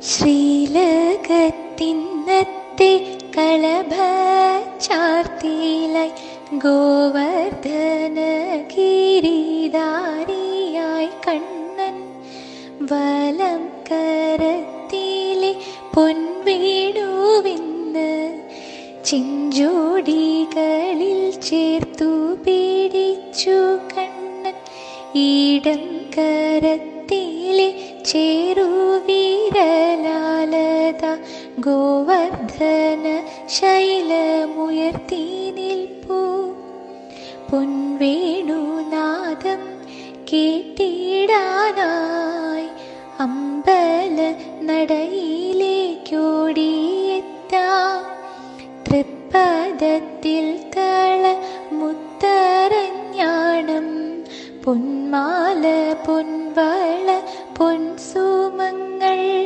ശ്രീലകത്തിന്നത്തെ കളഭ ചാർത്തിലായി ഗോവർദ്ധന ഗിരിധാരിയായി കണ്ണൻ വലം കരത്തിലെ പൊൻവേണുവിന്ന് ചെഞ്ചോടികളിൽ ചേർത്തു പിടിച്ചു കണ്ണൻ ഈടം കരത്തിലെ ചേരുവിരലാലത ഗോവർദ്ധന ശൈലമുയർത്തി നിൽപ്പൂ. പൊൻവേണുനാദം കേട്ടിടാനായി അമ്പല നടയിൽ